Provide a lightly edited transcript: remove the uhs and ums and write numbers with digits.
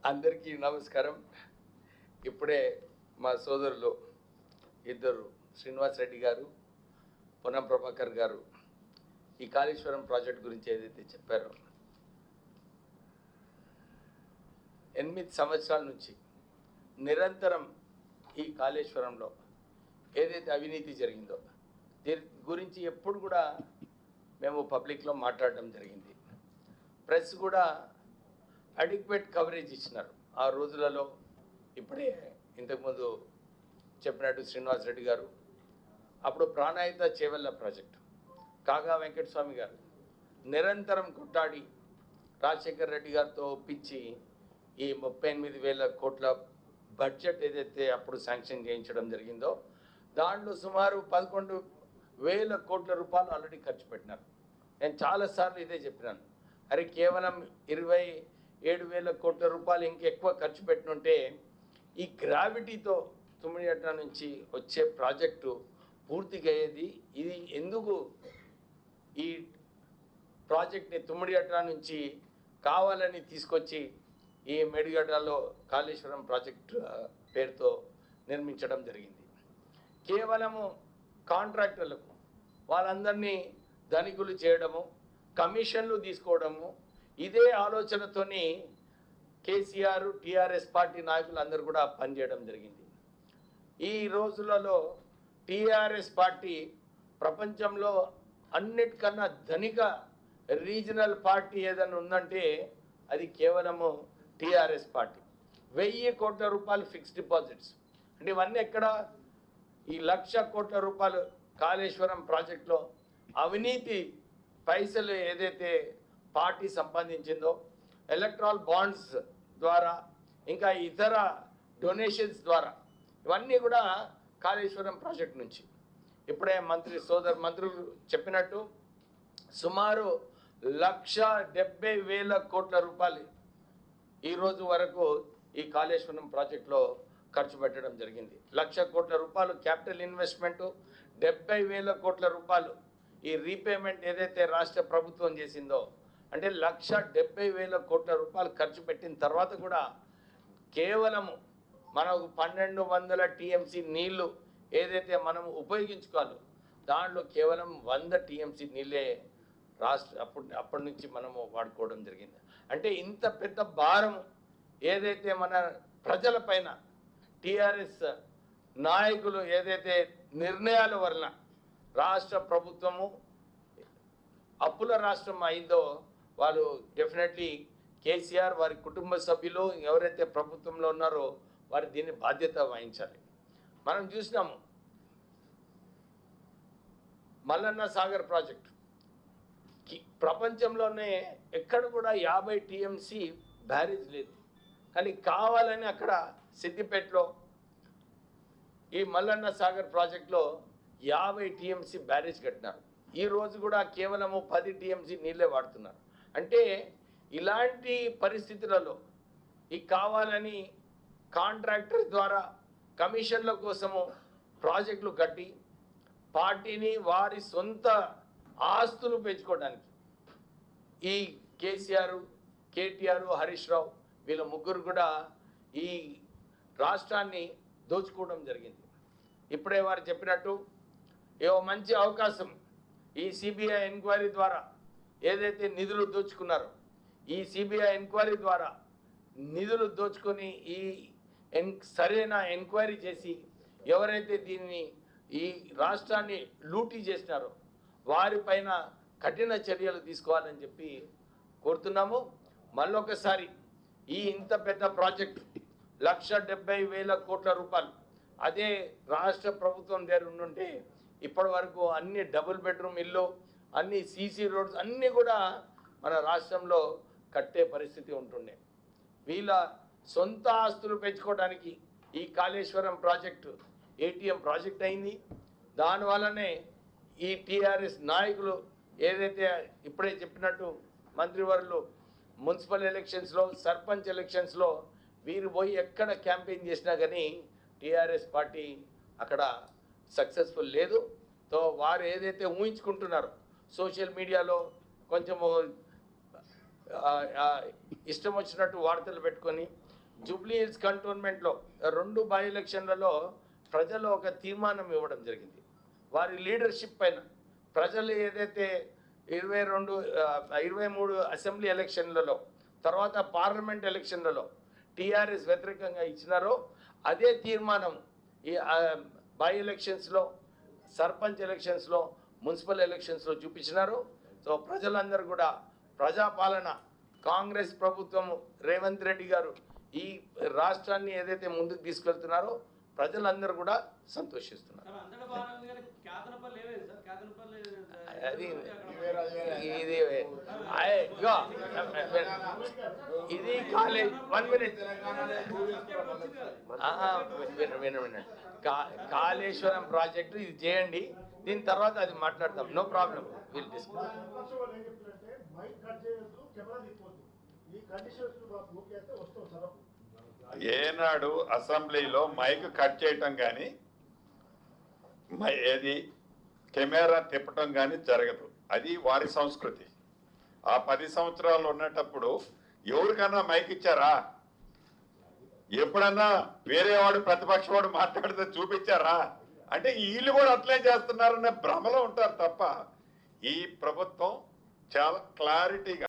అందరికీ నమస్కారం. ఇప్పుడే మా సోదరులు ఇద్దరు శ్రీనివాస్ రెడ్డి గారు, పొన్నం ప్రభాకర్ గారు ఈ కాళేశ్వరం ప్రాజెక్ట్ గురించి ఏదైతే చెప్పారో, 8 సంవత్సరాల నుంచి నిరంతరం ఈ కాళేశ్వరంలో ఏదైతే అవినీతి జరిగిందో దీని గురించి ఎప్పుడు కూడా మేము పబ్లిక్లో మాట్లాడడం జరిగింది. ప్రెస్ కూడా అడిక్వేట్ కవరేజ్ ఇచ్చినారు ఆ రోజులలో. ఇప్పుడే ఇంతకుముందు చెప్పినట్టు శ్రీనివాస్ రెడ్డి గారు, అప్పుడు ప్రాణాయిత చేవెళ్ళ ప్రాజెక్టు కాగా వెంకటస్వామి గారు నిరంతరం కొట్టాడి రాజశేఖర్ రెడ్డి గారితో ఒప్పించి ఈ 38,000 కోట్ల బడ్జెట్ ఏదైతే అప్పుడు శాంక్షన్ చేయించడం జరిగిందో దాంట్లో సుమారు 11,000 కోట్ల రూపాయలు ఆల్రెడీ ఖర్చు పెట్టినారు. నేను చాలాసార్లు ఇదే చెప్పినాను, అరే కేవలం 27,000 కోట్ల రూపాయలు ఇంకెక్కువ ఖర్చు పెట్టినుంటే ఈ గ్రావిటీతో తుమ్మిడిగట్ట నుంచి వచ్చే ప్రాజెక్టు పూర్తిగా అయ్యేది. ఇది ఎందుకు ఈ ప్రాజెక్ట్ని తుమ్మిడిగట్ట నుంచి కావాలని తీసుకొచ్చి ఈ మేడిగడ్డలో కాళేశ్వరం ప్రాజెక్టు పేరుతో నిర్మించడం జరిగింది. కేవలము కాంట్రాక్టర్లకు వాళ్ళందరినీ ధనికులు చేయడము, కమిషన్లు తీసుకోవడము, ఇదే ఆలోచనతోని కేసీఆర్ టీఆర్ఎస్ పార్టీ నాయకులు అందరూ కూడా పనిచేయడం జరిగింది. ఈ రోజులలో టీఆర్ఎస్ పార్టీ ప్రపంచంలో అన్నిటికన్నా ధనిక రీజనల్ పార్టీ ఏదైనా ఉందంటే అది కేవలము టీఆర్ఎస్ పార్టీ. 1,000 కోట్ల రూపాయలు ఫిక్స్డ్ డిపాజిట్స్ అంటే ఇవన్నీ ఎక్కడ? ఈ 1,00,000 కోట్ల రూపాయలు కాళేశ్వరం ప్రాజెక్టులో అవినీతి పైసలు ఏదైతే పార్టీ సంపాదించిందో ఎలక్ట్రాల్ బాండ్స్ ద్వారా ఇంకా ఇతర డొనేషన్స్ ద్వారా ఇవన్నీ కూడా కాళేశ్వరం ప్రాజెక్ట్ నుంచి. ఇప్పుడే మంత్రులు చెప్పినట్టు సుమారు 1,70,000 కోట్ల రూపాయలు ఈరోజు వరకు ఈ కాళేశ్వరం ప్రాజెక్టులో ఖర్చు పెట్టడం జరిగింది. 1,00,000 కోట్ల రూపాయలు క్యాపిటల్ ఇన్వెస్ట్మెంటు, 70,000 కోట్ల రూపాయలు ఈ రీపేమెంట్ ఏదైతే రాష్ట్ర ప్రభుత్వం చేసిందో అంటే 1,70,000 కోట్ల రూపాయలు ఖర్చు పెట్టిన తర్వాత కూడా కేవలము మనకు 1,200 టీఎంసీ నీళ్లు ఏదైతే మనం ఉపయోగించుకోవాలో దాంట్లో కేవలం 100 టీఎంసీ నీళ్ళే అప్పటి నుంచి మనము వాడుకోవడం జరిగింది. అంటే ఇంత పెద్ద భారం ఏదైతే మన ప్రజల పైన టీఆర్ఎస్ నాయకులు ఏదైతే నిర్ణయాల వలన రాష్ట్ర ప్రభుత్వము అప్పుల రాష్ట్రం అయిందో వాళ్ళు డెఫినెట్లీ కేసీఆర్ వారి కుటుంబ సభ్యులు ఎవరైతే ప్రభుత్వంలో ఉన్నారో వారు దీన్ని బాధ్యత వహించాలి. మనం చూసినాము మల్లన్న సాగర్ ప్రాజెక్టు ప్రపంచంలోనే ఎక్కడ కూడా 50 టీఎంసీ బ్యారేజ్ లేదు, కానీ కావాలని అక్కడ సిద్దిపేటలో ఈ మల్లన్న సాగర్ ప్రాజెక్టులో 50 టీఎంసీ బ్యారేజ్ కట్టినారు. ఈ రోజు కూడా కేవలము 10 టీఎంసీ నీళ్ళే వాడుతున్నారు. అంటే ఇలాంటి పరిస్థితులలో ఈ కావాలని కాంట్రాక్టర్ ద్వారా కమిషన్ల కోసము ప్రాజెక్టులు కట్టి పార్టీని వారి సొంత ఆస్తులు పెంచుకోవడానికి ఈ కేసీఆర్, కేటీఆర్, హరీష్ రావు వీళ్ళ ముగ్గురు కూడా ఈ రాష్ట్రాన్ని దోచుకోవడం జరిగింది. ఇప్పుడే వారు చెప్పినట్టు ఏవో మంచి అవకాశం ఈ సిబిఐ ఎంక్వైరీ ద్వారా ఏదైతే నిధులు దోచుకున్నారో ఈ సిబిఐ ఎంక్వైరీ ద్వారా నిధులు దోచుకొని ఈ సరైన ఎంక్వైరీ చేసి ఎవరైతే దీన్ని ఈ రాష్ట్రాన్ని లూటీ చేసినారో వారిపైన కఠిన చర్యలు తీసుకోవాలని చెప్పి కోరుతున్నాము. మళ్ళొకసారి ఈ ఇంత పెద్ద ప్రాజెక్టు 1,70,000 కోట్ల రూపాయలు అదే రాష్ట్ర ప్రభుత్వం దగ్గర ఉండుంటే ఇప్పటి వరకు అన్ని డబుల్ బెడ్రూమ్ ఇల్లు, అన్ని సీసీ రోడ్స్ అన్నీ కూడా మన రాష్ట్రంలో కట్టే పరిస్థితి ఉంటుండే. వీళ్ళ సొంత ఆస్తులు పెంచుకోవడానికి ఈ కాళేశ్వరం ప్రాజెక్టు ఏటీఎం ప్రాజెక్ట్ అయింది. దానివల్లనే ఈ టీఆర్ఎస్ నాయకులు ఏదైతే ఇప్పుడే చెప్పినట్టు మంత్రివర్యులు మున్సిపల్ ఎలక్షన్స్లో, సర్పంచ్ ఎలక్షన్స్లో వీరు పోయి ఎక్కడ క్యాంపెయిన్ చేసినా కానీ టీఆర్ఎస్ పార్టీ అక్కడ సక్సెస్ఫుల్ లేదు. తో వారు ఏదైతే ఊహించుకుంటున్నారో సోషల్ మీడియాలో కొంచెము ఇష్టం వచ్చినట్టు వార్తలు పెట్టుకొని జూబ్లీ హిల్స్ కంటోన్మెంట్లో 2 బై ఎలక్షన్లలో ప్రజలు ఒక తీర్మానం ఇవ్వడం జరిగింది. వారి లీడర్షిప్ పైన ప్రజలు ఏదైతే 23 అసెంబ్లీ ఎలక్షన్లలో తర్వాత పార్లమెంట్ ఎలక్షన్లలో టీఆర్ఎస్ వ్యతిరేకంగా ఇచ్చినారో అదే తీర్మానం ఈ బై ఎలక్షన్స్లో, సర్పంచ్ ఎలక్షన్స్లో, మున్సిపల్ ఎలక్షన్స్లో చూపించినారు. సో ప్రజలందరూ కూడా ప్రజాపాలన కాంగ్రెస్ ప్రభుత్వము రేవంత్ రెడ్డి గారు ఈ రాష్ట్రాన్ని ఏదైతే ముందుకు తీసుకెళ్తున్నారో ప్రజలందరూ కూడా సంతోషిస్తున్నారు. అది ఇది ఇది కాలేజ్ 1 మినిట్ వినండి. కాళేశ్వరం ప్రాజెక్టు ఇది చేయండి, దీని తర్వాత అది మాట్లాడతాం. No problem, will discuss. ఏనాడు అసెంబ్లీలో మైక్ కట్ చేయటం కానీ ఏది కెమెరా తిప్పటం కానీ జరగదు. అది వారి సంస్కృతి. ఆ 10 సంవత్సరాలు ఉన్నటప్పుడు ఎవరికన్నా మైక్ ఇచ్చారా? ఎప్పుడన్నా వేరే వాడు ప్రతిపక్ష వాడు మాట్లాడితే చూపించారా? అంటే వీళ్ళు కూడా అట్లే చేస్తున్నారనే భ్రమలో ఉంటారు తప్ప ఈ ప్రభుత్వం చాలా క్లారిటీగా